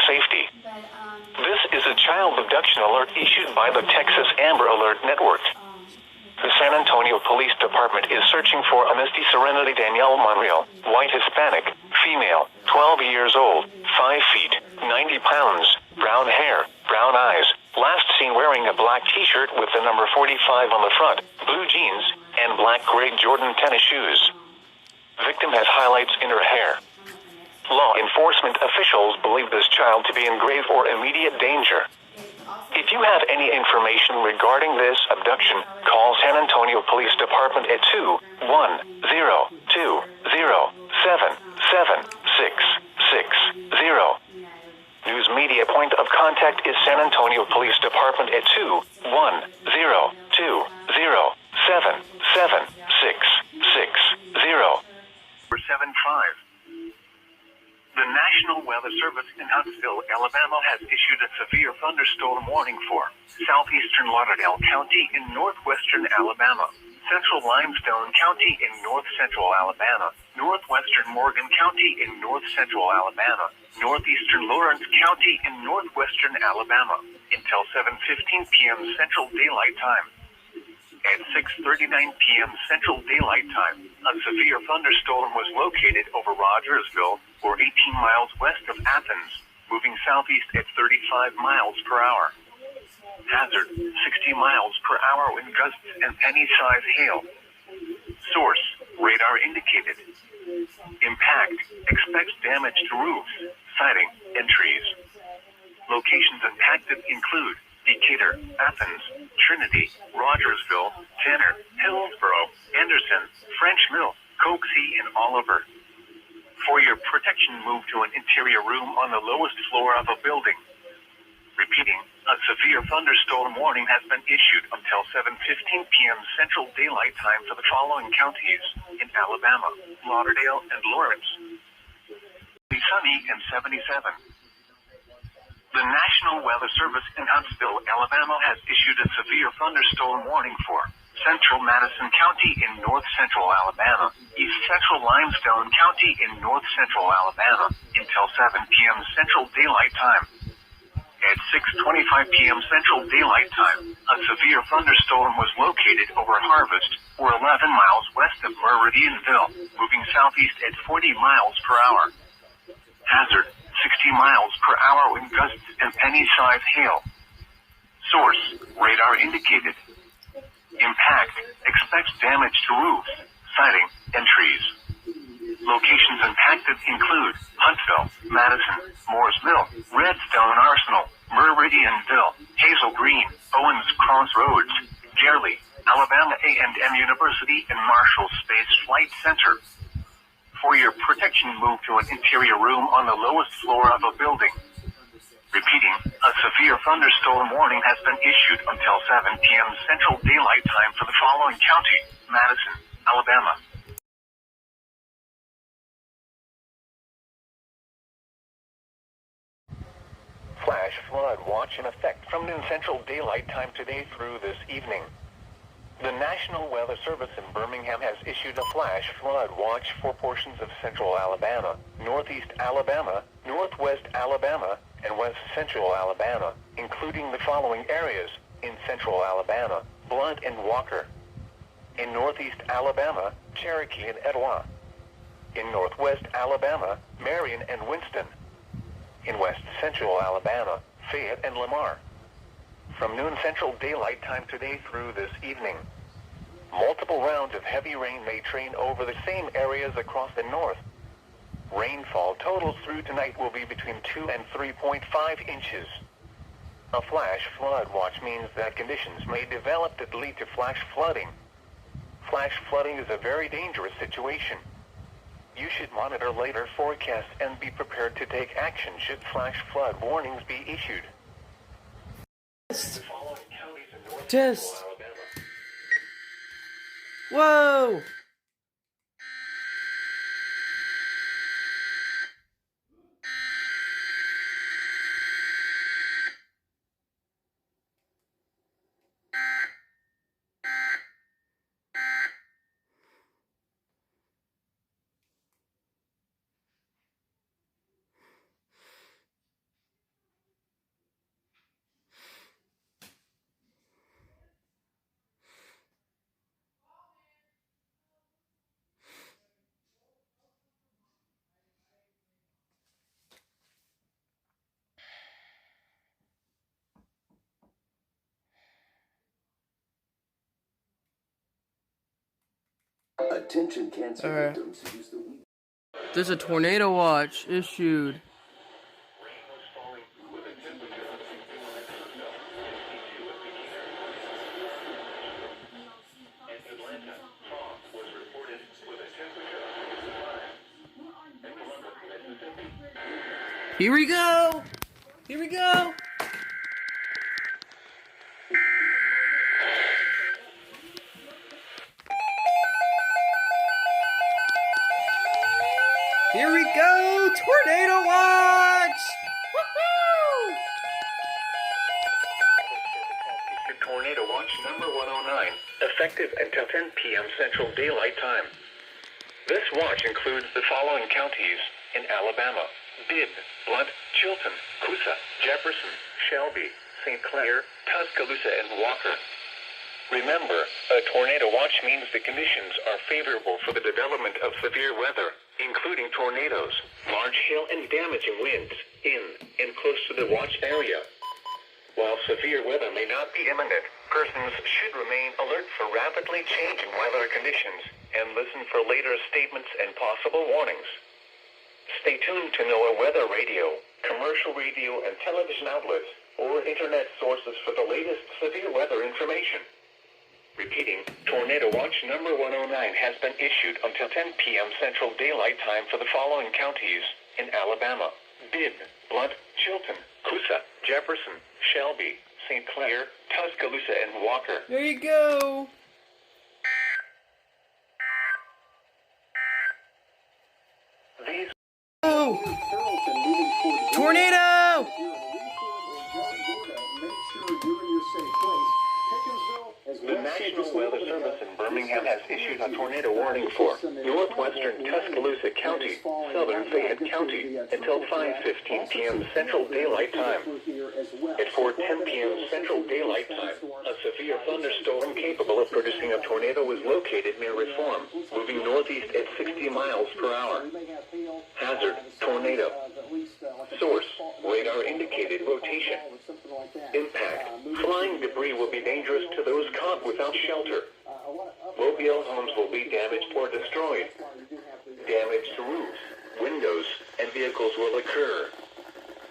safety. This is a child abduction alert issued by the Texas Amber Alert Network. The San Antonio Police Department is searching for Misty Serenity Danielle Monreal, white Hispanic, female, 12 years old, 5 feet, 90 pounds, brown hair, brown eyes, last seen wearing a black t-shirt with the number 45 on the front, blue jeans, and black-gray Jordan tennis shoes. Victim has highlights in her hair. Law enforcement officials believe this child to be in grave or immediate danger. If you have any information regarding this abduction, call San Antonio Police Department at 210-207-7660. News media point of contact is San Antonio Police Department at 210-207-7660. 75. The National Weather Service in Huntsville, Alabama has issued a severe thunderstorm warning for southeastern Lauderdale County in northwestern Alabama, central Limestone County in north-central Alabama, northwestern Morgan County in north-central Alabama, northeastern Lawrence County in northwestern Alabama, until 7:15 p.m. Central Daylight Time. At 6:39 p.m. Central Daylight Time, a severe thunderstorm was located over Rogersville, or 18 miles west of Athens, moving southeast at 35 miles per hour. Hazard, 60 miles per hour wind gusts and penny-size hail. Source, radar indicated. Impact, expects damage to roofs, siding, and trees. Locations impacted include Decatur, Athens, Trinity, Rogersville, Tanner, Hillsborough, Anderson, French Mill, Coxie, and Oliver. For your protection, move to an interior room on the lowest floor of a building. Repeating, a severe thunderstorm warning has been issued until 7:15 p.m. Central Daylight Time for the following counties in Alabama, Lauderdale, and Lawrence. Sunny and 77. The National Weather Service in Huntsville, Alabama has issued a severe thunderstorm warning for central Madison County in north-central Alabama, east-central Limestone County in north-central Alabama, until 7 p.m. Central Daylight Time. At 6:25 p.m. Central Daylight Time, a severe thunderstorm was located over Harvest, or 11 miles west of Meridianville, moving southeast at 40 miles per hour. Hazard, 60 miles per hour wind gusts and penny-size hail. Source, radar indicated. Impact, expects damage to roofs, siding, and trees. Locations impacted include Huntsville, Madison, Moores Mill, Redstone Arsenal, Meridianville, Hazel Green, Owens Crossroads, Gerly, Alabama A&M University, and Marshall Space Flight Center. For your protection, move to an interior room on the lowest floor of a building. Repeating, a severe thunderstorm warning has been issued until 7 p.m. Central Daylight Time for the following county: Madison, Alabama. Flash flood watch in effect from noon Central Daylight Time today through this evening. The National Weather Service in Birmingham has issued a flash flood watch for portions of central Alabama, northeast Alabama, northwest Alabama, and west central Alabama, including the following areas: in central Alabama, Blunt and Walker; in northeast Alabama, Cherokee and Etowah; in northwest Alabama, Marion and Winston; in west central Alabama, Fayette and Lamar. From noon Central Daylight Time today through this evening, multiple rounds of heavy rain may train over the same areas across the north. Rainfall totals through tonight will be between 2 and 3.5 inches. A flash flood watch means that conditions may develop that lead to flash flooding. Flash flooding is a very dangerous situation. You should monitor later forecasts and be prepared to take action should flash flood warnings be issued. Test. Whoa! Attention cancer Alright. victims use the week. There's a tornado watch issued. Here we go! Here we go! Here we go! Tornado watch! Woohoo! Tornado watch number 109, effective until 10 p.m. Central Daylight Time. This watch includes the following counties in Alabama: Bibb, Blunt, Chilton, Coosa, Jefferson, Shelby, St. Clair, Tuscaloosa, and Walker. Remember, a tornado watch means the conditions are favorable for the development of severe weather, including tornadoes, large hail, and damaging winds in and close to the watch area. While severe weather may not be imminent, persons should remain alert for rapidly changing weather conditions and listen for later statements and possible warnings. Stay tuned to NOAA weather radio, commercial radio and television outlets, or internet sources for the latest severe weather information. Repeating, Tornado Watch number 109 has been issued until 10 p.m. Central Daylight Time for the following counties in Alabama: Bibb, Blunt, Chilton, Coosa, Jefferson, Shelby, St. Clair, Tuscaloosa, and Walker. There you go! These Oh! Tornado! The National Weather Service in Birmingham has issued a tornado warning for northwestern Tuscaloosa County, southern Fayette County, until 5:15 p.m. Central Daylight Time. At 4:10 p.m. Central Daylight Time, a severe thunderstorm capable of producing a tornado was located near Reform, moving northeast at 60 miles per hour. Hazard: tornado. Source: radar indicated rotation. Impact: flying debris will be dangerous to those caught without shelter. Mobile homes will be damaged or destroyed. Damage to roofs, windows, and vehicles will occur.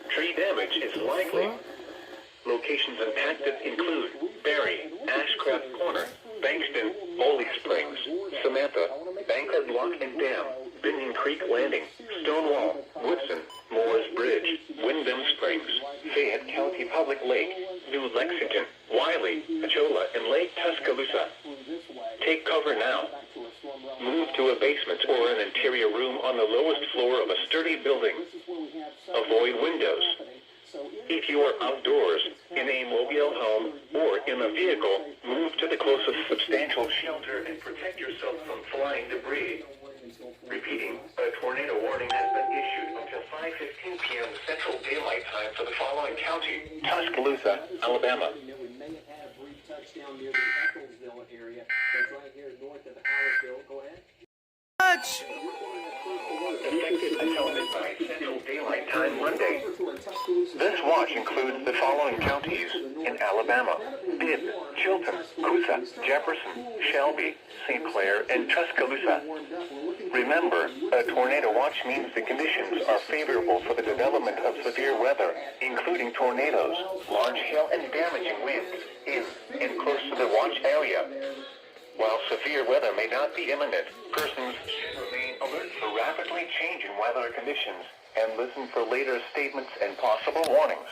Tree damage is likely. Locations impacted include Barry, Ashcraft Corner, Bankston, Molly Springs, Samantha, Bankhead Lock and Dam, Binion Creek Landing, Stonewall, Woodson, Moore's Bridge, Wyndham Springs, Fayette County Public Lake, New Lexington, Wiley, Pachola, and Lake Tuscaloosa. Take cover now. Move to a basement or an interior room on the lowest floor of a sturdy building. Avoid windows. If you are outdoors, in a mobile home, or in a vehicle, move to the closest substantial shelter and protect yourself from flying debris. Repeating, a tornado warning has been issued until 5:15 p.m. Central Daylight Time for the following county: Tuscaloosa, Alabama. We may have had a brief touchdown near the Ecclesville area. That's right here north of Aliceville. Go ahead. Watch! Effective until midnight Central Daylight Time Monday. This watch includes the following counties in Alabama: Bibb, Chilton, Coosa, Jefferson, Shelby, St. Clair, and Tuscaloosa. Remember, a tornado watch means the conditions are favorable for the development of severe weather, including tornadoes, large hail, and damaging winds in and close to the watch area. While severe weather may not be imminent, persons should remain alert for rapidly changing weather conditions and listen for later statements and possible warnings.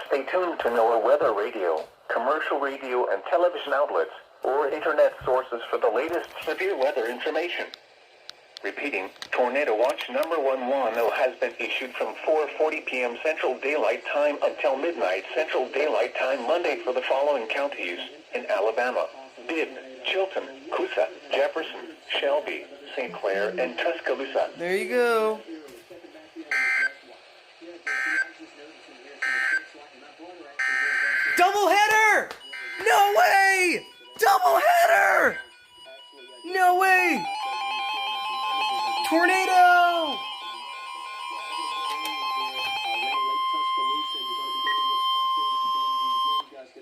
Stay tuned to NOAA weather radio, commercial radio and television outlets, or internet sources for the latest severe weather information. Repeating, Tornado Watch number 110 has been issued from 4:40 p.m. Central Daylight Time until midnight Central Daylight Time Monday for the following counties in Alabama: Bibb, Chilton, Coosa, Jefferson, Shelby, St. Clair, and Tuscaloosa. There you go. Double header! No way! Double header! No way! Tornado!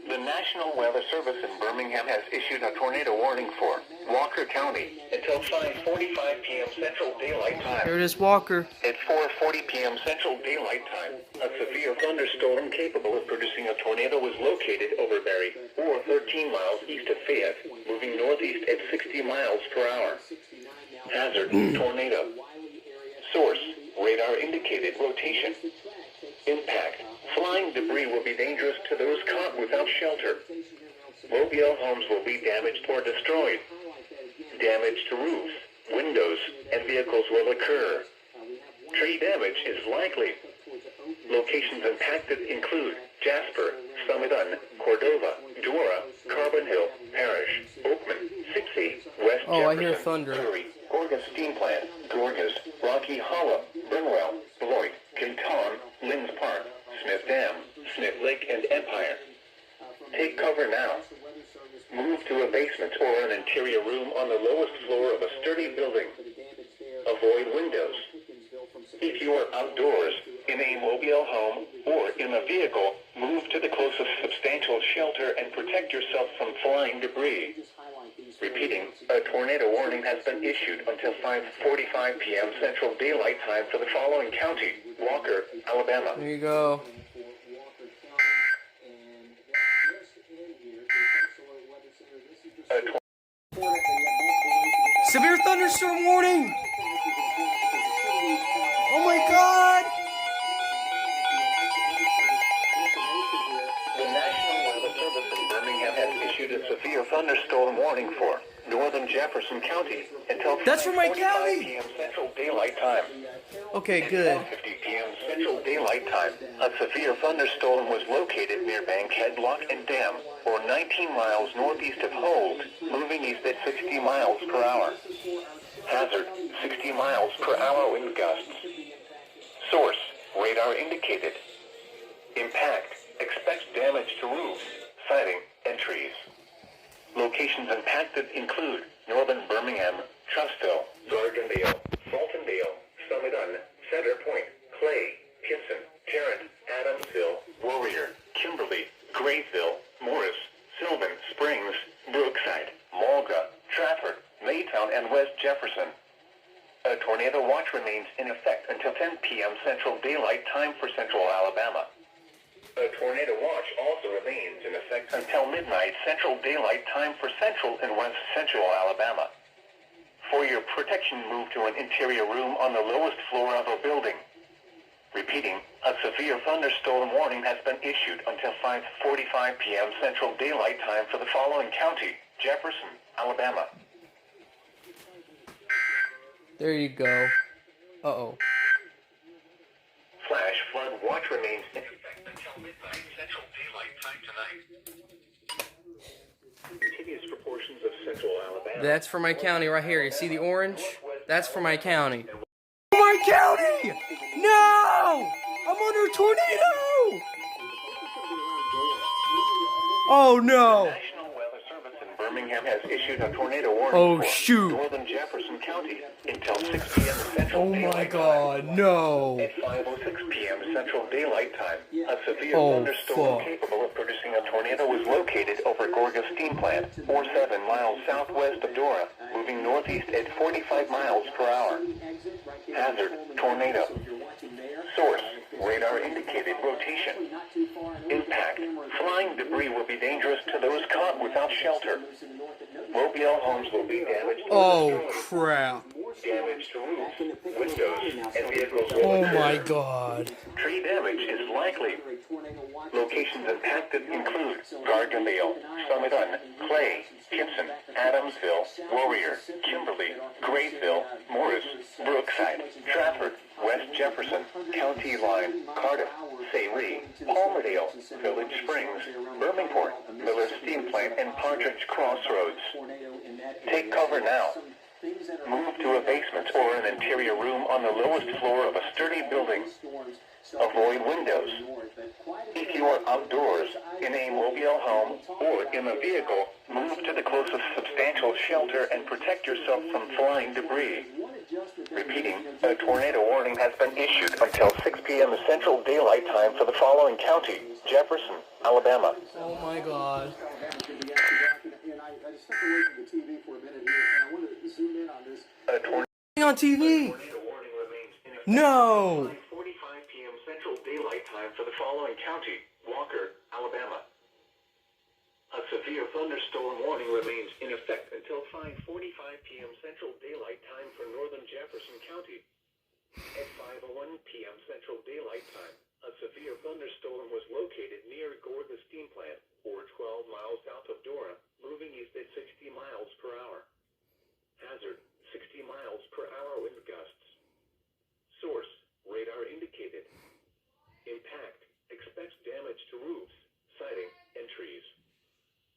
The National Weather Service in Birmingham has issued a tornado warning for Walker County until 5:45 p.m. Central Daylight Time. Here it is, Walker. At 4:40 p.m. Central Daylight Time, a severe thunderstorm capable of producing a tornado was located over Barry, or 13 miles east of Fayette, moving northeast at 60 miles per hour. Hazard, tornado. Source, radar indicated rotation. Impact, flying debris will be dangerous to those caught without shelter. Mobile homes will be damaged or destroyed. Damage to roofs, windows, and vehicles will occur. Tree damage is likely. Locations impacted include Jasper, Summit-Un, Cordova, Dora, Carbon Hill, Parish, Oakman, Sixty, West Oh, I Jefferson, hear thunder. Surrey, Gorgas Steam Plant, Gorgas, Rocky Hollow, Brimwell, Beloit, Kinton, Linz Park, Smith Dam, Smith Lake, and Empire. Take cover now. Move to a basement or an interior room on the lowest floor of a sturdy building. Avoid windows. If you are outdoors, in a mobile home, or in a vehicle, move to the closest substantial shelter and protect yourself from flying debris. Repeating, a tornado warning has been issued until 5:45 p.m. Central Daylight Time for the following county: Walker, Alabama. There you go. Severe thunderstorm warning! Oh my god! The National Weather Service in Birmingham has issued a severe thunderstorm warning for northern Jefferson County until That's for my 5:45 county! p.m. Central Daylight Time. Okay, At good. 4:50 p.m. Central Daylight Time, a severe thunderstorm was located near Bankhead Lock and Dam, or 19 miles northeast of Holt, moving east at 60 miles per hour. Hazard, 60 miles per hour wind gusts. Source, radar indicated. Impact, expect damage to roofs, siding, and trees. Locations impacted include northern Birmingham, Trustville, Gardendale, Fultondale, Summit-Un, Center Point, Clay, Pinson, Tarrant, Adamsville, Warrior, Kimberly, Grayville, Morris, Sylvan, Springs, Brookside, Mulga, Trafford, Maytown, and West Jefferson. A tornado watch remains in effect until 10 p.m. Central Daylight Time for Central Alabama. A tornado watch also remains in effect until midnight Central Daylight Time for Central and West Central Alabama. For your protection, move to an interior room on the lowest floor of a building. Repeating, a severe thunderstorm warning has been issued until 5:45 p.m. Central Daylight Time for the following county: Jefferson, Alabama. There you go. Uh-oh. Flash flood watch remains in effect until midnight Central Daylight Time tonight. Continuous proportions of Central Alabama. That's for my county right here. You see the orange? That's for my county. My county! No! I'm under a tornado! Oh no! National Weather Service in Birmingham has issued a tornado warning Oh, for shoot. northern Jefferson County until 6 p.m. Central Oh my Daylight god, no! Time. At 5:06 p.m. Central Daylight Time, a severe Oh, thunderstorm fuck. capable of producing a tornado was located over Gorgas Steam Plant, or 7 miles southwest of Dora, moving northeast at 45 miles per hour. Hazard, tornado. Source, radar indicated rotation. Impact, flying debris will be dangerous to those caught without shelter. Mobile homes will be damaged or Oh destroyed. crap. Damage to roofs, windows, and vehicles will Oh occur. my god. Tree damage is likely. Locations impacted include Gardendale, Summit-Un, Clay, Pinson, Adamsville, Warrior, Kimberly, Grayville, Morris, Brookside, Trafford, West Jefferson, County Line, Cardiff, Sayre, Palmerdale, Village Springs, Birmingport, Miller Steam Plant, and Partridge Crossroads. Take cover now. Move to a basement or an interior room on the lowest floor of a sturdy building. Avoid windows. If you are outdoors, in a mobile home, or in a vehicle, move to the closest substantial shelter and protect yourself from flying debris. Repeating, a tornado warning has been issued until 6 p.m. Central Daylight Time for the following county: Jefferson, Alabama. Oh my God. And I just stepped away from the TV for a minute here, and I want to zoom in on this. On TV. Warning remains in effect No. 5:45 p.m. Central Daylight Time for the following county: Walker, Alabama. A severe thunderstorm warning remains in effect until 5:45 p.m. Central Daylight Time for northern Jefferson County. At 5:01 p.m. Central Daylight Time, a severe thunderstorm was located near Gore the Steam Plant, or 12 miles south of Dora, moving east at 60 miles per hour. Hazard: 60 miles per hour wind gusts. Source: radar indicated. Impact: expects damage to roofs, siding, and trees.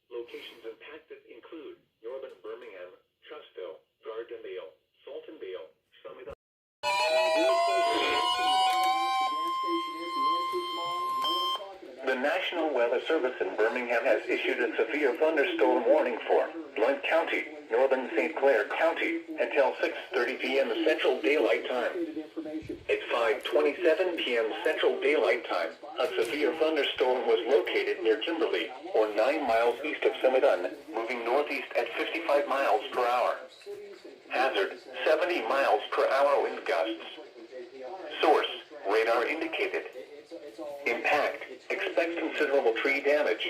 Locations impacted include northern Birmingham, Trussville, Gardendale, Saltondale, Summit. The National Weather Service in Birmingham has issued a severe thunderstorm warning for Blount County, northern St. Clair County, until 6:30 p.m. Central Daylight Time. At 5:27 p.m. Central Daylight Time, a severe thunderstorm was located near Kimberly, or 9 miles east of Summit, moving northeast at 55 miles per hour. Hazard: 70 miles per hour wind gusts. Source: radar indicated. Impact: expect considerable tree damage.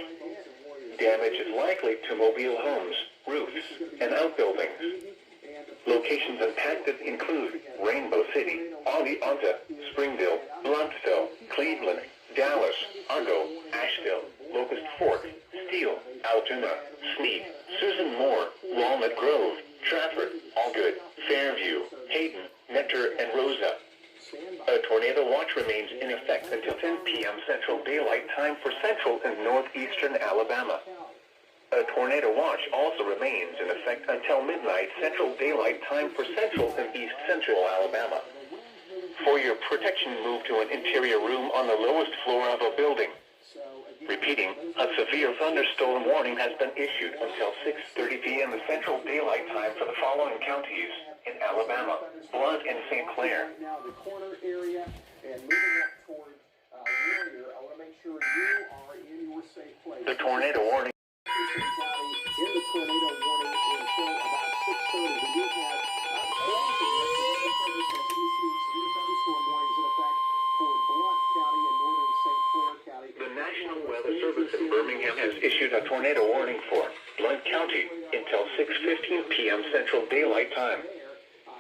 Damage is likely to mobile homes, roofs, and outbuildings. Locations impacted include Rainbow City, Oneonta, Springville, Blountville, Cleveland, Dallas, Argo, Asheville, Locust Fork, Steele, Altoona, Sneed, Susan Moore, Walnut Grove, Trafford, Allgood, Fairview, Hayden, Nectar, and Rosa. A tornado watch remains in effect until 10 p.m. Central Daylight Time for central and northeastern Alabama. A tornado watch also remains in effect until midnight Central Daylight Time for central and east central Alabama. For your protection, move to an interior room on the lowest floor of a building. Repeating, a severe thunderstorm warning has been issued until 6:30 p.m. Central Daylight Time for the following counties in Alabama: Blount and St. Clair. Now the corner area and moving up toward Warrior, I want to make sure you are in your safe place. The tornado warning. In the tornado warning until about 6:30. We do have thunderstorm warnings in effect for Blount County and northern St. Clair County. The National Weather Service in Birmingham has issued a tornado warning for Blount County until 6:15 p.m. Central Daylight Time.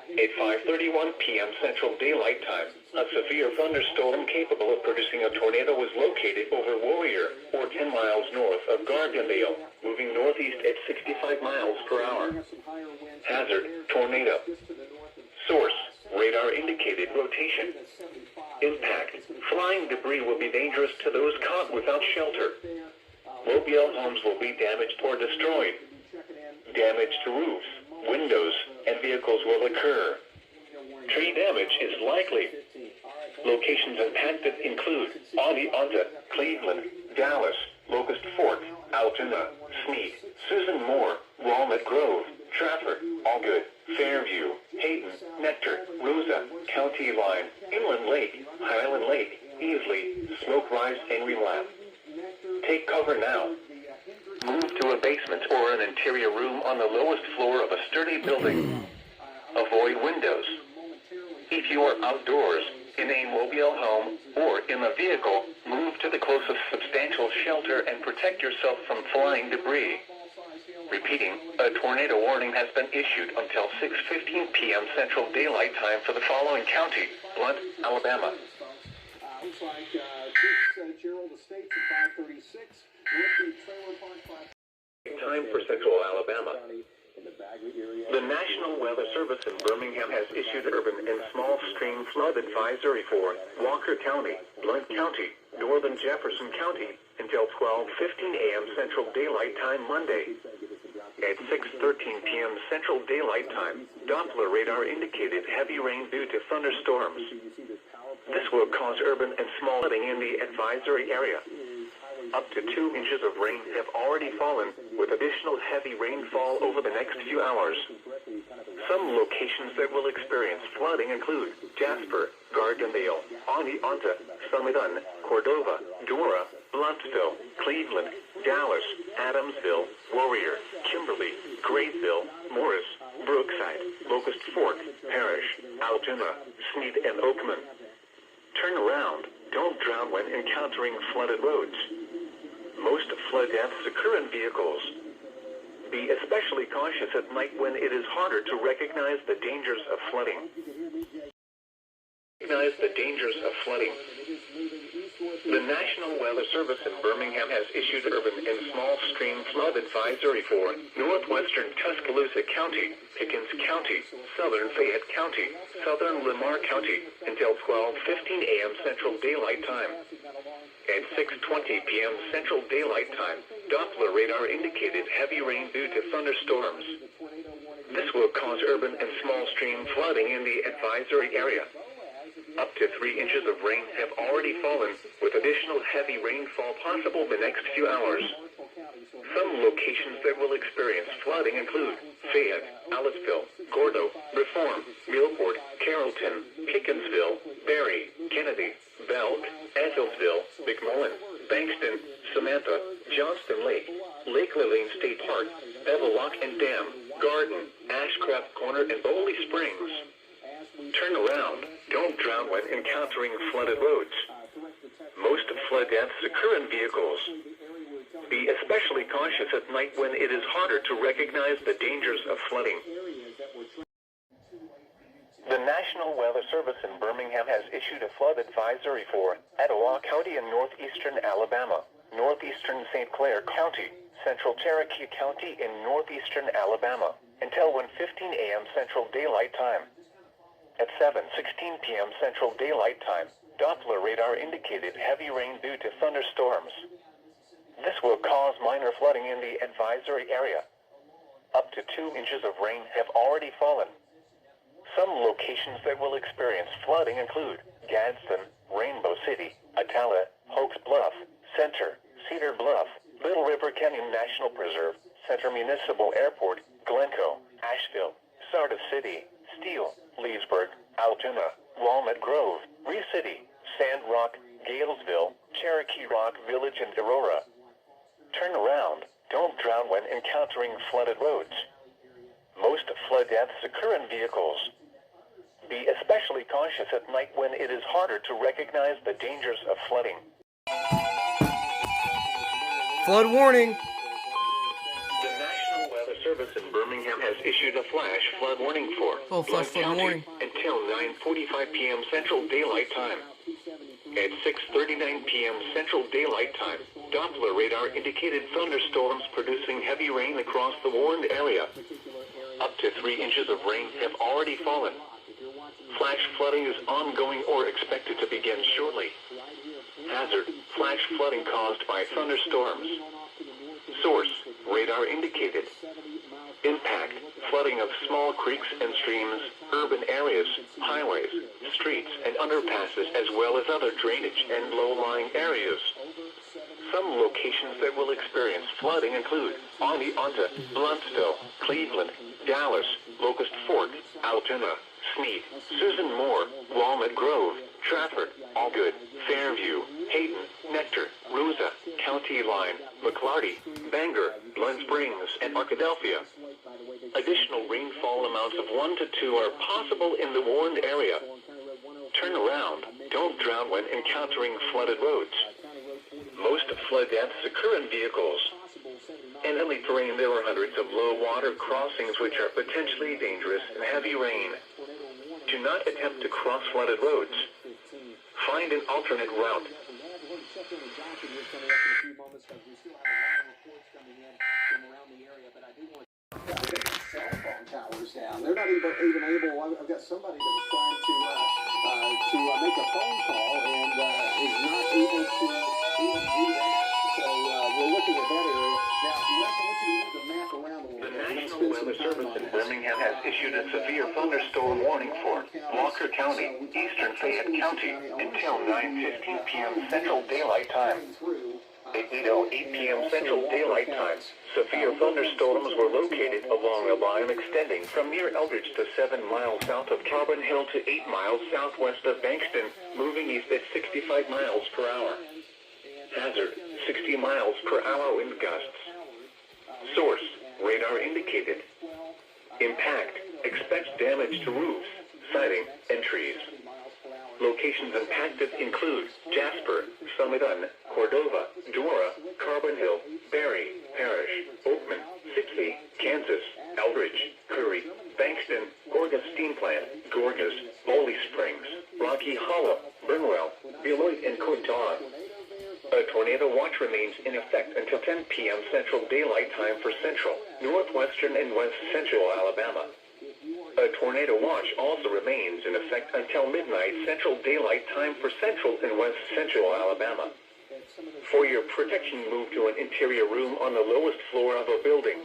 At 5:31 p.m. Central Daylight Time, a severe thunderstorm capable of producing a tornado was located over Warrior, or 10 miles north of Gardendale, moving northeast at 65 miles per hour. Hazard: tornado. Source: radar indicated rotation. Impact: flying debris will be dangerous to those caught without shelter. Mobile homes will be damaged or destroyed. Damage to roofs, windows, and vehicles will occur. Tree damage is likely. Locations impacted include Oneonta, Cleveland, Dallas, Locust Fork, Altoona, Sneed, Susan Moore, Walnut Grove, Trafford, Allgood, Fairview, Hayden, Nectar, Rosa, County Line, Inland Lake, Highland Lake, Easley, Smoke Rise, and Relap. Take cover now. Move to a basement or an interior room on the lowest floor of a sturdy building. Avoid windows. If you are outdoors, in a mobile home, or in a vehicle, move to the closest substantial shelter and protect yourself from flying debris. Repeating, a tornado warning has been issued until 6:15 p.m. Central Daylight Time for the following county: Blount, Alabama. Looks like this Gerald Estates at 5:36. Northgate Trailer Park 5. Time for Central Alabama. In the Bagley area. The National Weather Service in Birmingham has issued urban and small stream flood advisory for Walker County, Blount County, northern Jefferson County until 12:15 a.m. Central Daylight Time Monday. At 6:13 p.m. Central Daylight Time, Doppler radar indicated heavy rain due to thunderstorms. This will cause urban and small flooding in the advisory area. Up to 2 inches of rain have already fallen, with additional heavy rainfall over the next few hours. Some locations that will experience flooding include Jasper, Gardendale, Oneonta, Summit, Cordova, Dora, Blountsville, Cleveland, Dallas, Adamsville, Warrior, Kimberly, Grayville, Morris, Brookside, Locust Fork, Parrish, Altoona, Sneed, and Oakman. Turn around. Don't drown when encountering flooded roads. Most flood deaths occur in vehicles. Be especially cautious at night when it is harder to recognize the dangers of flooding. The National Weather Service in Birmingham has issued urban and small stream flood advisory for northwestern Tuscaloosa County, Pickens County, southern Fayette County, southern Lamar County until 12:15 a.m. Central Daylight Time. At 6:20 p.m. Central Daylight Time, Doppler radar indicated heavy rain due to thunderstorms. This will cause urban and small stream flooding in the advisory area. Up to 3 inches of rain have already fallen, with additional heavy rainfall possible the next few hours. Some locations that will experience flooding include Fayette, Aliceville, Gordo, Reform, Millport, Carrollton, Pickensville, Berry, Kennedy, Belk, Edwardsville, McMullen, Bankston, Samantha, Johnston Lake, Lake Lillian State Park, Bevellock and Dam, Garden, Ashcraft Corner, and Bowley Springs. Turn around. Don't drown when encountering flooded roads. Most flood deaths occur in vehicles. Be especially cautious at night when it is harder to recognize the dangers of flooding. The National Weather Service in Birmingham has issued a flood advisory for Etowah County in northeastern Alabama, northeastern St. Clair County, central Cherokee County in northeastern Alabama, until 1:15 a.m. Central Daylight Time. At 7:16 p.m. Central Daylight Time, Doppler radar indicated heavy rain due to thunderstorms. This will cause minor flooding in the advisory area. Up to 2 inches of rain have already fallen. Some locations that will experience flooding include Gadsden, Rainbow City, Attala, Hoax Bluff, Center, Cedar Bluff, Little River Canyon National Preserve, Center Municipal Airport, Glencoe, Asheville, Sardis City, Steele, Leesburg, Altoona, Walnut Grove, Ree City, Sand Rock, Galesville, Cherokee Rock Village, and Aurora. Turn around. Don't drown when encountering flooded roads. Most flood deaths occur in vehicles. Be especially cautious at night when it is harder to recognize the dangers of flooding. Flood warning. The National Weather Service in Birmingham has issued a flash flood warning for Flash flood warning until 9:45 p.m. Central Daylight Time. At 6:39 p.m. Central Daylight Time, Doppler radar indicated thunderstorms producing heavy rain across the warned area. Up to 3 inches of rain have already fallen. Flash flooding is ongoing or expected to begin shortly. Hazard: flash flooding caused by thunderstorms. Source: radar indicated. Impact: flooding of small creeks and streams, urban areas, highways, streets, and underpasses, as well as other drainage and low-lying areas. Some locations that will experience flooding include Oneonta, Blountsville, Cleveland, Dallas, Locust Fork, Altoona, Sneed, Susan Moore, Walnut Grove, Trafford, Allgood, Fairview, Hayden, Nectar, Rosa, County Line, McClarty, Bangor, Glen Springs, and Arkadelphia. Additional rainfall amounts of 1 to 2 are possible in the warned area. Turn around. Don't drown when encountering flooded roads. Most flood deaths occur in vehicles. In hilly terrain, there are hundreds of low water crossings which are potentially dangerous in heavy rain. Do not attempt to cross flooded roads. Find an alternate route. Cell phone towers down. They're not even able. I've got somebody that was trying to make a phone call and is not able to even do that. So we're looking at that area. Now, Russ, I want you to move the map around a little bit. The National Weather Service in Birmingham has issued a severe thunderstorm warning for Walker County, eastern Fayette County, until 9:15 p.m. Central Daylight Time. At 8:08 p.m. Central Daylight Time, severe thunderstorms were located along a line extending from near Eldridge to 7 miles south of Carbon Hill to 8 miles southwest of Bankston, moving east at 65 miles per hour. Hazard, 60 miles per hour wind gusts. Source, radar indicated. Impact, expects damage to roofs, siding, and trees. Locations impacted include Jasper, Summiton, Cordova, Dora, Carbon Hill, Barry, Parrish, Oakman, Sixty, Kansas, Eldridge, Curry, Bankston, Gorgas Steam Plant, Gorgas, Bowley Springs, Rocky Hollow, Burnwell, Beloit, and Cote d'Or. A tornado watch remains in effect until 10 p.m. Central Daylight Time for central, northwestern, and west central Alabama. A tornado watch also remains in effect until midnight Central Daylight Time for central and west central Alabama. For your protection, move to an interior room on the lowest floor of a building.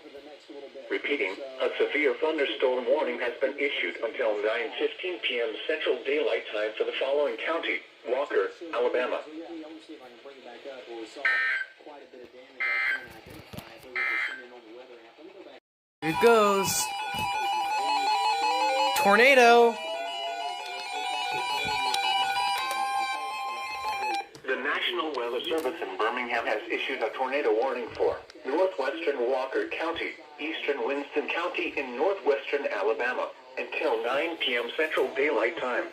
Repeating, a severe thunderstorm warning has been issued until 9:15 p.m. Central Daylight Time for the following county: Walker, Alabama. Here it goes. Tornado. The National Weather Service in Birmingham has issued a tornado warning for northwestern Walker County, eastern Winston County, and northwestern Alabama until 9 p.m. Central Daylight Time.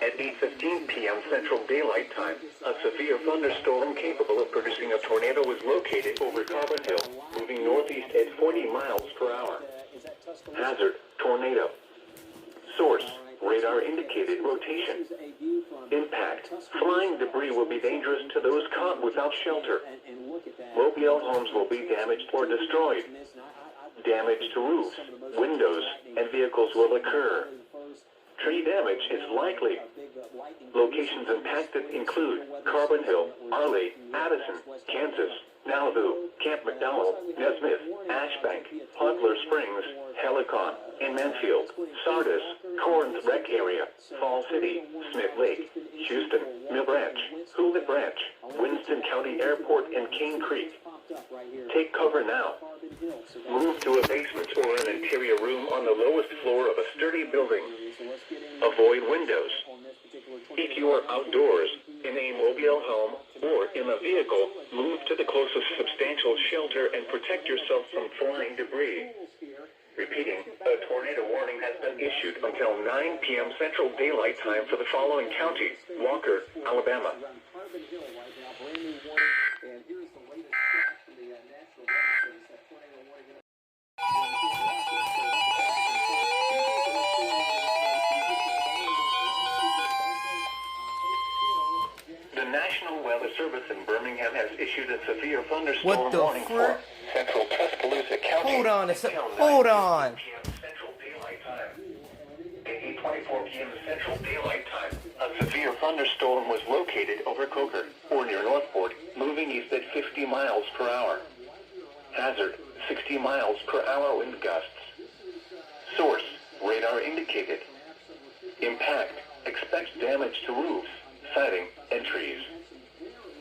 At 8:15 p.m. Central Daylight Time, a severe thunderstorm capable of producing a tornado was located over Carbon Hill, moving northeast at 40 miles per hour. Hazard, tornado. Source, radar indicated rotation. Impact, flying debris will be dangerous to those caught without shelter. Mobile homes will be damaged or destroyed. Damage to roofs, windows, and vehicles will occur. Tree damage is likely. Locations impacted include Carbon Hill, Arley, Addison, Kansas, Malibu, Camp McDowell, Nesmith, Ashbank, Poplar Springs, Helicon, and Mansfield, Sardis, Corinth Rec Area, Fall City, Smith Lake, Houston, Mill Branch, Hewlett Branch, Winston County Airport, and Cane Creek. Take cover now. Move to a basement or an interior room on the lowest floor of a sturdy building. Avoid windows. If you are outdoors, in a mobile home, or in a vehicle, move to the closest substantial shelter and protect yourself from flying debris. Repeating, a tornado warning has been issued until 9 p.m. Central Daylight Time for the following county: Walker, Alabama. The National Weather Service in Birmingham has issued a severe thunderstorm What the warning for frick? central Tuscaloosa County. Hold on a sec. until Hold 9:15 on. p.m. Central Daylight Time. At 8:24 p.m. Central Daylight Time, a severe thunderstorm was located over Coker, or near Northport, moving east at 50 miles per hour. Hazard, 60 miles per hour wind gusts. Source, radar indicated. Impact, expects damage to roofs, siding, and trees.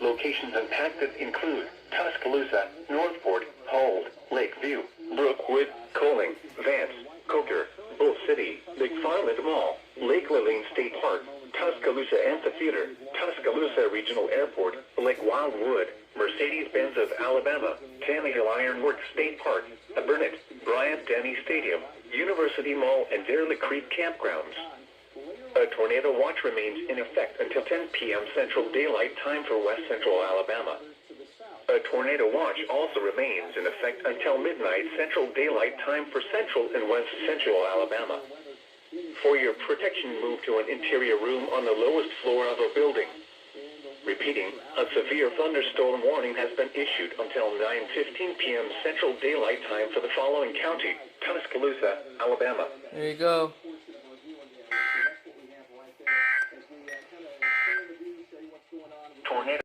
Locations impacted include Tuscaloosa, Northport, Hold, Lakeview, Brookwood, Coling, Vance, Coker, Bull City, McFarland Mall, Lake Lillian State Park, Tuscaloosa Amphitheater, Tuscaloosa Regional Airport, Lake Wildwood, Mercedes-Benz of Alabama, Tammy Hill Ironworks State Park, Burnett, Bryant-Denny Stadium, University Mall, and Derelict Creek Campgrounds. A tornado watch remains in effect until 10 p.m. Central Daylight Time for West Central Alabama. A tornado watch also remains in effect until midnight Central Daylight Time for Central and West Central Alabama. For your protection, move to an interior room on the lowest floor of a building. Repeating, a severe thunderstorm warning has been issued until 9:15 p.m. Central Daylight Time for the following county: Tuscaloosa, Alabama. There you go. Tornado.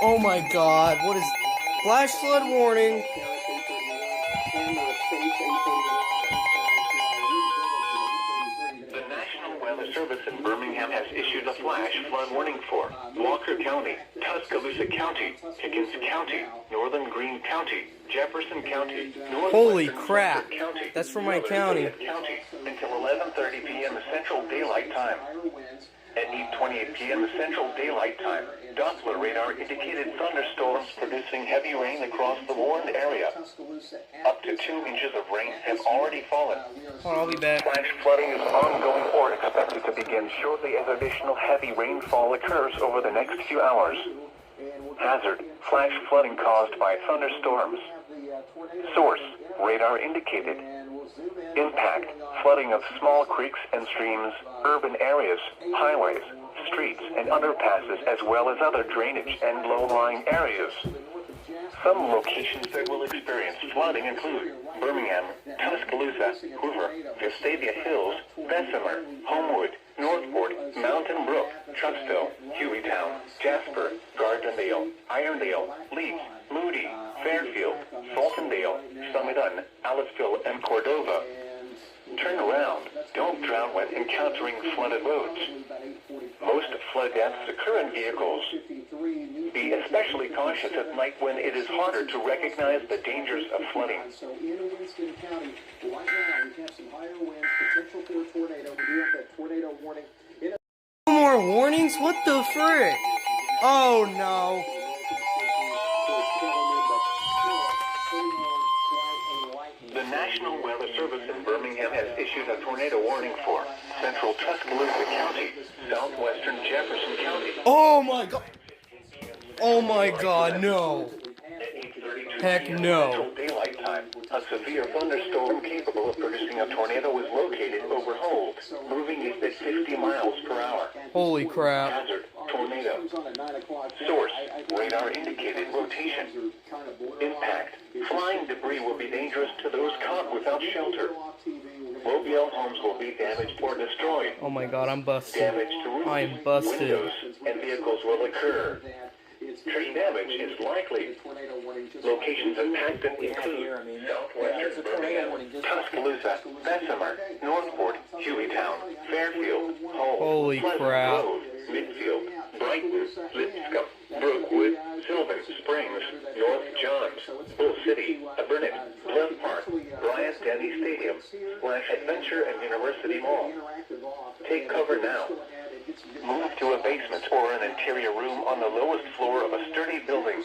Oh my god, what is... Flash flood warning. The National Weather Service in Birmingham has issued a flash flood warning for Walker County, Tuscaloosa County, Pickens County, Northern Greene County, Jefferson County, Holy Northwestern crap. County, That's from my Northern county. Fayette County until 11:30 p.m. Central Daylight Time. At 8:28 p.m. Central Daylight Time, Doppler radar indicated thunderstorms producing heavy rain across the warned area. Up to 2 inches of rain have already fallen. Hold on, I'll be back. Flash flooding is ongoing or expected to begin shortly as additional heavy rainfall occurs over the next few hours. Hazard: flash flooding caused by thunderstorms. Source: radar indicated. Impact: flooding of small creeks and streams, urban areas, highways, streets, and underpasses, as well as other drainage and low-lying areas. Some locations that will experience flooding include Birmingham, Tuscaloosa, Hoover, Vestavia Hills, Bessemer, Homewood, Northport, Mountain Brook, Trussville, Hueytown, Jasper, Gardendale, Irondale, Leeds, Moody, Fairfield, Fultondale, Summit, Aliceville, and Cordova. Turn around. Don't drown when encountering flooded roads. Most flood deaths occur in vehicles. Be especially cautious at night when it is harder to recognize the dangers of flooding. So in Winston County, right now we have some higher winds, potential for a tornado. We do have that tornado warning. More warnings? What the frick? Oh no. The National Weather Service in Birmingham has issued a tornado warning for central Tuscaloosa County, southwestern Jefferson County. Oh my god. Oh my god, no. Heck no. Central Daylight Time, a severe thunderstorm capable of producing a tornado was located over Hold, moving east at 50 miles per hour. Holy crap. Hazard: tornado. Source: radar indicated rotation. Impact: flying debris will be dangerous to those caught without shelter. Mobile homes will be damaged or destroyed. Oh my god, I'm busted. Damage to roofs, I am busted. windows, and vehicles will occur. Tree damage is likely. Locations impacted include southwestern Birmingham, Tuscaloosa, Bessemer, Northport, Hueytown, Fairfield, Hull, Holy Pleasant crap. Grove, Midfield, Brighton, Lipscomb, Brookwood, Sylvan Springs, North Johns, Bull City, Burnett, Glen Park, Bryant Denny Stadium, Splash Adventure and University Mall. Take cover now. Move to a basement or an interior room on the lowest floor of a sturdy building.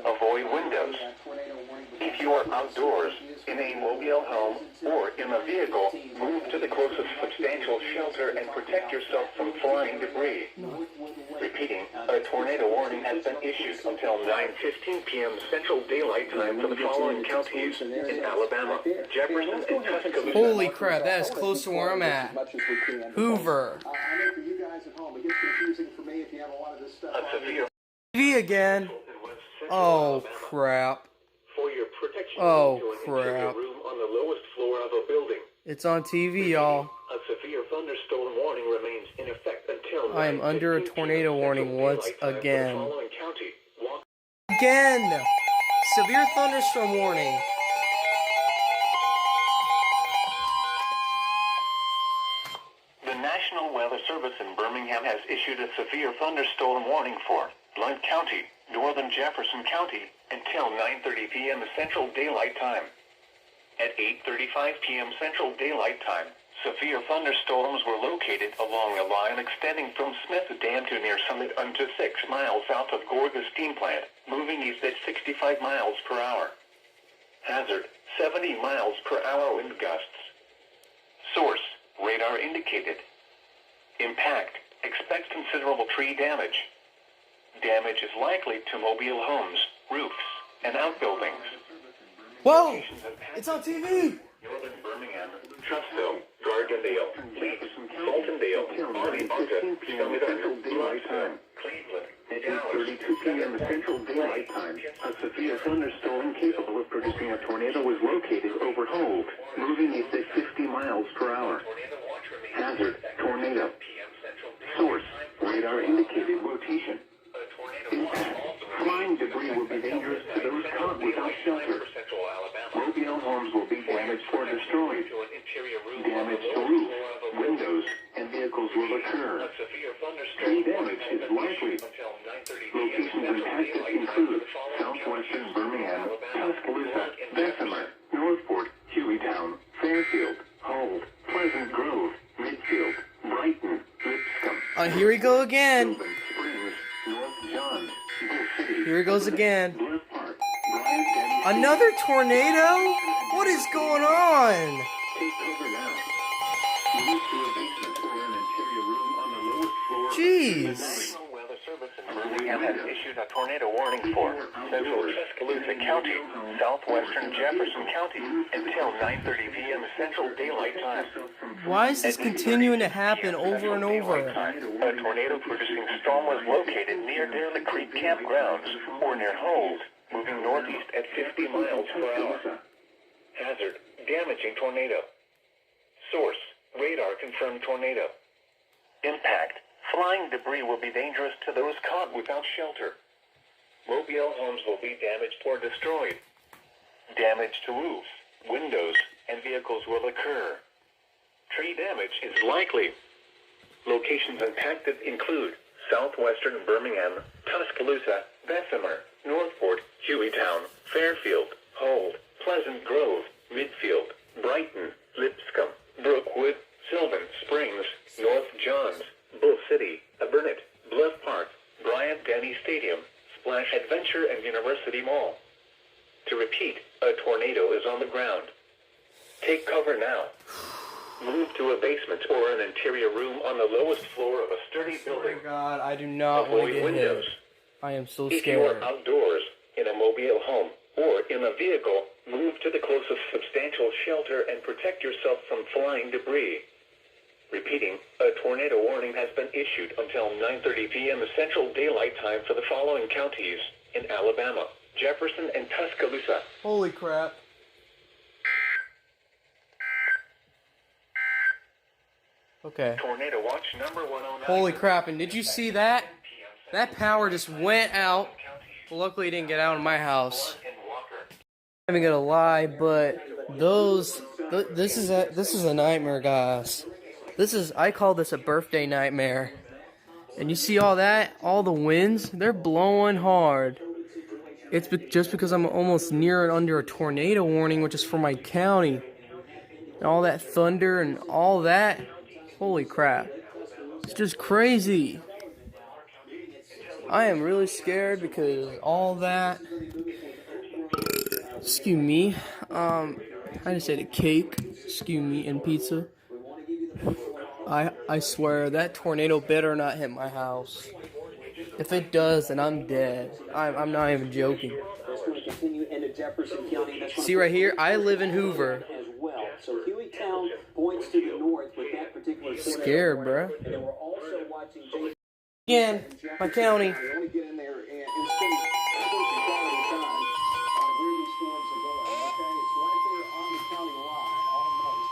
Avoid windows. If you are outdoors, in a mobile home, or in a vehicle, move to the closest substantial shelter and protect yourself from flying debris. Repeating, a tornado warning has been issued until 9:15 p.m. Central Daylight Time for the following counties in Alabama, Jefferson, and Tuscaloosa. Holy crap, that is close to where I'm at. Hoover. I know for you guys at home, it gets confusing for me if you have a lot of this stuff A on severe TV again. Oh crap. for your protection Oh, to an interior crap. room on the lowest floor of a building. It's on TV, y'all. A severe thunderstorm warning remains in effect until I am under a 9:15 tornado p.m. warning Central once Daylight Time for the again. following county. Again! Severe thunderstorm warning. The National Weather Service in Birmingham has issued a severe thunderstorm warning for Blount County, northern Jefferson County, until 9:30 p.m. Central Daylight Time. At 8:35 p.m. Central Daylight Time, severe thunderstorms were located along a line extending from Smith Dam to near Summit unto 6 miles south of Gorgas Steam Plant, moving east at 65 miles per hour. Hazard: 70 miles per hour wind gusts. Source: radar indicated. Impact: expect considerable tree damage. Damage is likely to mobile homes, roofs, and outbuildings. Whoa! It's on TV! Northern Birmingham, Trussville, Gardendale, Leeds, Fultondale, Arlington, Summit, Bluffton, Cleveland, Dallas. 8:32 p.m. Central Daylight Time. A severe thunderstorm capable of producing a tornado was located over Hold, moving east at 50 miles per hour. Hazard: tornado. Source: radar indicated rotation. Impact: flying debris will be dangerous to those caught without shelter. Mobile homes will be damaged or destroyed. Damage to roofs, windows, and vehicles will occur. Tree damage is likely. Locations impacted include southwestern Birmingham, Tuscaloosa, Bessemer, Northport, Hueytown, Fairfield, Hull, Pleasant Grove, Midfield, Brighton, Lipscomb, Here we go again. Sylvan Springs, North Johns, Bull City, Here he goes again. Bluff Park, Bryant, Denny, Another tornado? What is going on? take cover now. Move to a basement or an interior room on the lowest floor. Jeez. The National Weather Service in Birmingham has issued a tornado warning for central Tuscaloosa County, southwestern Jefferson County, until 9:30 p.m. Central Daylight Time. Why is this continuing to happen over and over? A tornado-producing storm was located near Daly Creek campgrounds or near Hold, moving northeast at 50 miles per hour. Hazard: damaging tornado. Source: radar confirmed tornado. Impact: flying debris will be dangerous to those caught without shelter. Mobile homes will be damaged or destroyed. Damage to roofs, windows, and vehicles will occur. Tree damage is likely. Locations impacted include southwestern Birmingham, Tuscaloosa, Bessemer, Northport, Hueytown, Fairfield, Hold, Pleasant Grove, Midfield, Brighton, Lipscomb, Brookwood, Sylvan Springs, North Johns, Bull City, Burnett, Bluff Park, Bryant Denny Stadium, Splash Adventure and University Mall. To repeat, a tornado is on the ground. Take cover now. Move to a basement or an interior room on the lowest floor of a sturdy building. Oh God, I do not want to Avoid get windows. hit. I am so If you are scared. outdoors, in a mobile home, or in a vehicle, move to the closest substantial shelter and protect yourself from flying debris. Repeating, a tornado warning has been issued until 9:30 p.m. Central Daylight Time for the following counties in Alabama: Jefferson and Tuscaloosa. Holy crap. Okay. Tornado watch number 109. Holy crap, and did you see that? That power just went out. Luckily it didn't get out of my house. I'm not even gonna lie, but this is a nightmare, guys. I call this a birthday nightmare. And you see all that, all the winds, they're blowing hard. It's just because I'm almost near and under a tornado warning, which is for my county. And all that thunder and all that, holy crap. It's just crazy. I am really scared because all that, excuse me, I just ate a cake, excuse me, and pizza. I swear, that tornado better not hit my house. If it does, then I'm dead. I'm not even joking. See right here, I live in Hoover. So Hueytown points to the north with that particular tornado. Scared, bruh. And then we're also watching Again, my county. I only get in there and spend some quality time on where these storms are going. Okay, it's right there on the county line, almost.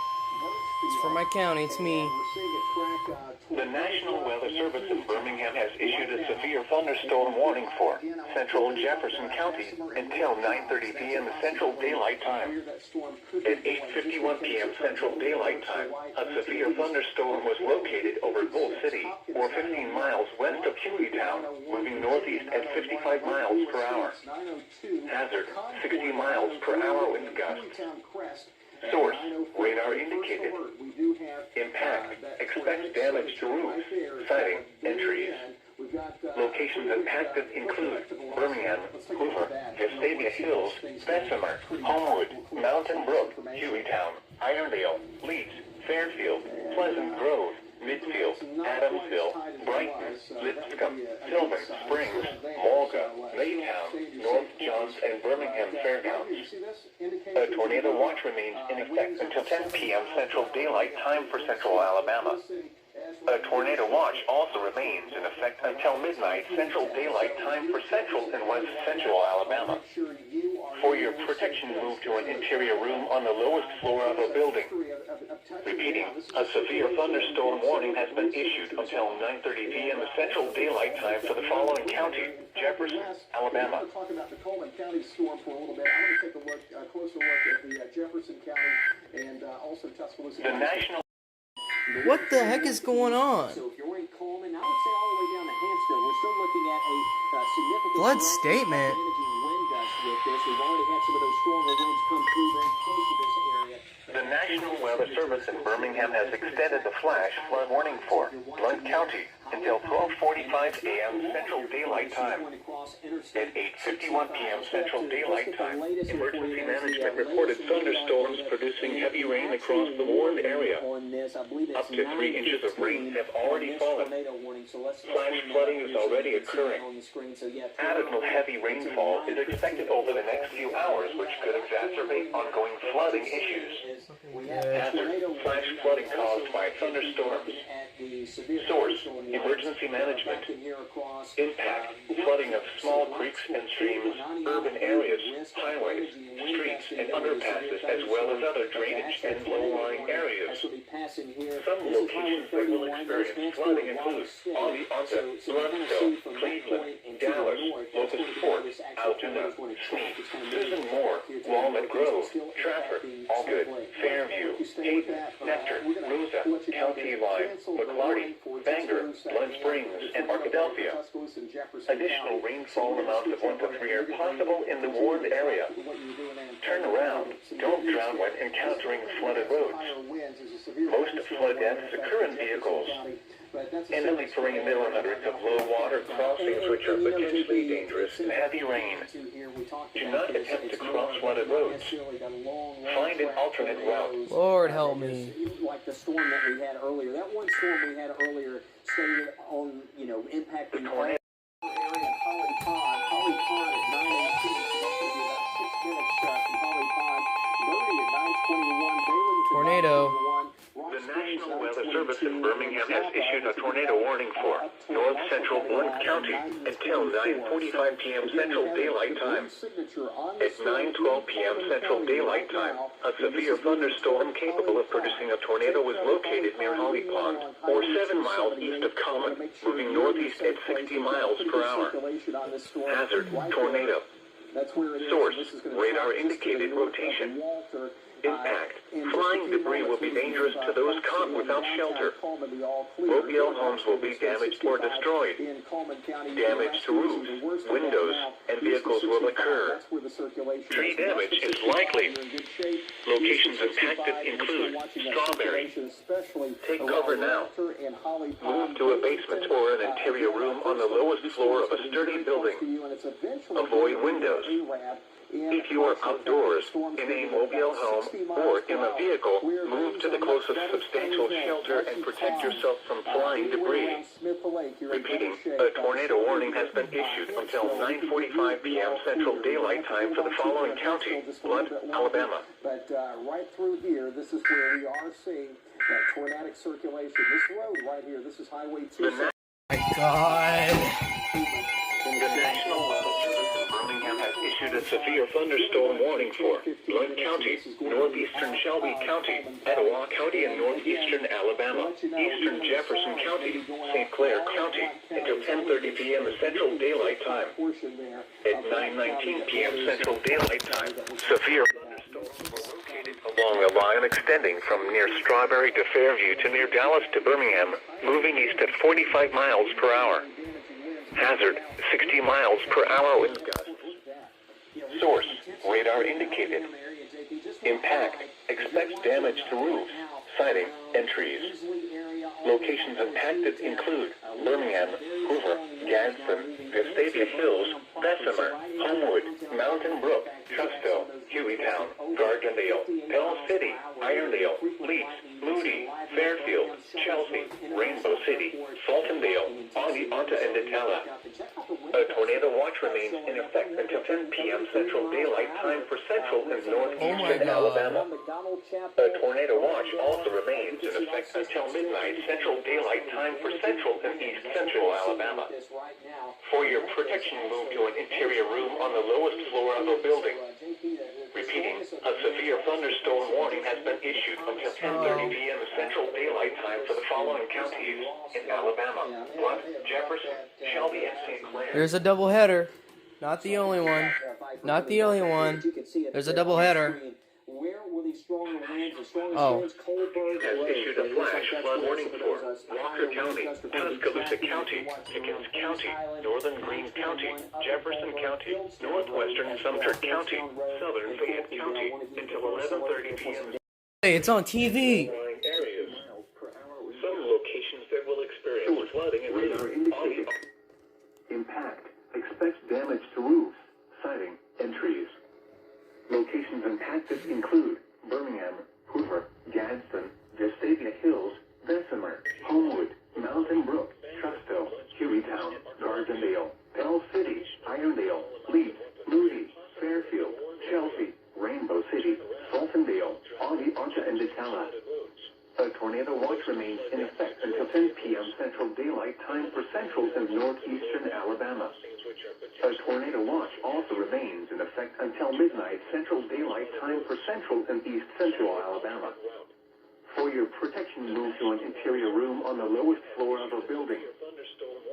It's for my county, it's me. We're seeing it track The National Weather Service in Birmingham has issued a severe thunderstorm warning for central Jefferson County until 9:30 p.m. Central Daylight Time. At 8:51 p.m. Central Daylight Time, a severe thunderstorm was located over Bull City, or 15 miles west of Hueytown, moving northeast at 55 miles per hour. Hazard: 60 miles per hour wind gusts. Source: radar indicated. Impact: expect damage to roofs, siding, and trees. Locations impacted include Birmingham, Hoover, Vestavia Hills, Bessemer, Homewood, Mountain Brook, Hueytown, Irondale, Leeds, Fairfield, Pleasant Grove, Midfield, Adamsville, Brighton, Lipscomb, Sylvan Springs, Mulga, Maytown, North Johns, and Birmingham Fairgrounds. A tornado watch remains in effect until 10 p.m. Central Daylight Time for Central Alabama. A tornado watch also remains in effect until midnight Central Daylight Time for Central and West Central Alabama. For your protection, move to an interior room on the lowest floor of a building. Repeating, a severe thunderstorm warning has been issued until 9:30 p.m. Central Daylight Time for the following county: Jefferson, Alabama. We're talking about the Coleman County storm for a little bit. I'm going to take a closer look at the Jefferson County and also Tuscaloosa. The National What the heck is going on? So if you're in Coleman, I would say all the way down to Hansville, we're still looking at a significant Blood statement. damaging wind gust with this. We've already had some of those stronger winds come through very close to this area. The National Weather Service in Birmingham has extended the flash flood warning for Blount County until 12:45 a.m. Central Daylight Time. At 8:51 p.m. Central Daylight Time, emergency management reported thunderstorms producing heavy rain across the warned area. Up to 3 inches of rain have already fallen. Flash flooding is already occurring. Additional heavy rainfall is expected over the next few hours, which could exacerbate ongoing flooding issues. Hazard: flash flooding caused by thunderstorms. Source: emergency management. Impact: flooding of small creeks and streams, urban areas, highways, streets, and underpasses, as well as other drainage and low-lying areas. Some locations that will experience flooding include Onondaga, Bluffville, Cleveland, Dallas, Locust Fork, Altoona, Sneak, Susan Moore, Walnut Grove, Trafford, Allgood, Fairview, Hayden, Nectar, Rosa, County Line, McLarty, Bangor, Blunt Springs, and Arkadelphia. Additional rainfall amounts of 1 to 3 are possible in the warned area. Turn around. Don't drown when encountering flooded roads. Most flood deaths occur in vehicles. In only pouring there are hundreds of low-water crossings which are potentially dangerous in heavy rain. Do not attempt to cross flooded roads. Find an alternate route. Lord help me. Like the storm that we had earlier. That one storm we had earlier stayed on, impacting the area of Holly Pond. Holly Pond at 9:18, so that's going to be about 6 minutes from Holly Pond. Bertie at 9:21. Bailey Tornado. The National Weather Service in Birmingham has issued a tornado warning for north central Blount County until 9:45 p.m. Central Daylight Time. At 9:12 p.m. Central Daylight Time, a severe thunderstorm capable of producing a tornado was located near Holly Pond, or 7 miles east of Common, moving northeast at 60 miles per hour. Hazard: tornado. Source: radar indicated rotation. Impact: flying debris will be dangerous to those caught without shelter. Mobile homes will be damaged or destroyed. Damage to roofs, windows, and vehicles will occur. Tree damage is likely. Locations impacted include Strawberry. Take cover now. Move to a basement or an interior room on the lowest floor of a sturdy building. Avoid windows. If you are outdoors, in a mobile home, or in a vehicle, move to the closest substantial shelter and protect yourself from flying debris. Repeating, a tornado warning has been issued until 9:45 p.m. Central Daylight Time for the following county: Blount, Alabama. But right through here, this is where we are seeing that tornadic circulation. This road right here, this is Highway 2. My God. The National Weather Service in Birmingham has issued a severe thunderstorm warning for Blount County, northeastern Shelby County, Etowah County, and northeastern Alabama, eastern Jefferson County, St. Clair County, until 10:30 p.m. Central Daylight Time. At 9:19 p.m. Central Daylight Time, severe thunderstorms were located along a line extending from near Strawberry to Fairview to near Dallas to Birmingham, moving east at 45 miles per hour. Hazard: 60 miles per hour wind gusts. Source: radar indicated. Impact: expect damage to roofs, siding, and trees. Locations impacted include Birmingham, Hoover, Gadsden, Vestavia Hills, Bessemer, Homewood, Mountain Brook, Trustville, Hueytown, Gardendale, Pell City, Irondale, Leeds, Moody, Fairfield, Chelsea, Rainbow City, Fultondale, Onondaga, and Detella. A tornado watch remains in effect until 10 p.m. Central Daylight Time for central and northeastern Alabama. A tornado watch also remains in effect until midnight Central Daylight Time for central and east central Alabama. For your protection, move to an interior room on the lowest floor of a building. Repeating, a severe thunderstorm warning has been issued until 10:30 p.m. Central Daylight Time for the following counties in Alabama: Blount, Jefferson, Shelby, and St. Clair. There's a double header. Not the only one. Not the only one. There's a double header. Oh. Has issued a flash flood warning for Walker County, Tuscaloosa County, Pickens County, Northern Greene County, Jefferson County, Northwestern Sumter County, Southern Fayette County, until 11:30 p.m. Hey, it's on TV. Areas. Some locations that will experience Radar indicating impact. Expect damage to roofs, siding, and trees. Locations impacted include Birmingham, Hoover, Gadsden, Vestavia Hills, Bessemer, Homewood, Mountain Brook, Trusto, Hueytown, Gardendale, Pell City, Irondale, Leeds, Moody, Fairfield, Chelsea, Rainbow City, Sultandale, Audi, Archa, and Detella. A tornado watch remains in effect until 10 p.m. Central Daylight Time for central and northeastern Alabama. A tornado watch also remains in effect until midnight Central Daylight Time for central and east central Alabama. For your protection, move to an interior room on the lowest floor of a building.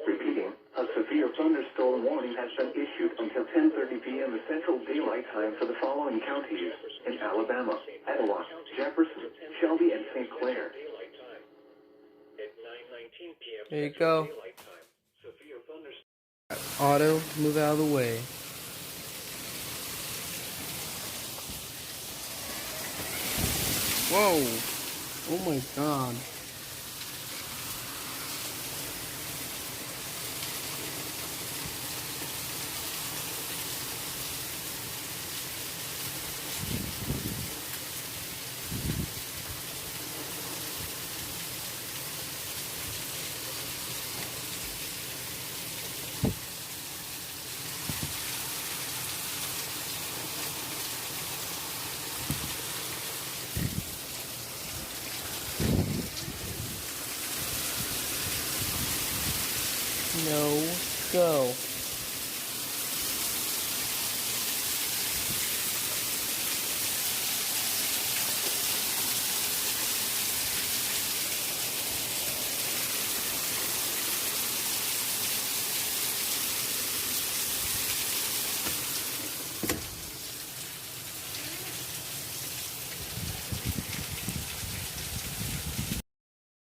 Repeating, a severe thunderstorm warning has been issued until 10:30 p.m. Central Daylight Time for the following counties in Alabama: Etowah, Jefferson, Shelby, and St. Clair. There you go. Auto, move out of the way. Whoa! Oh my god. No, go.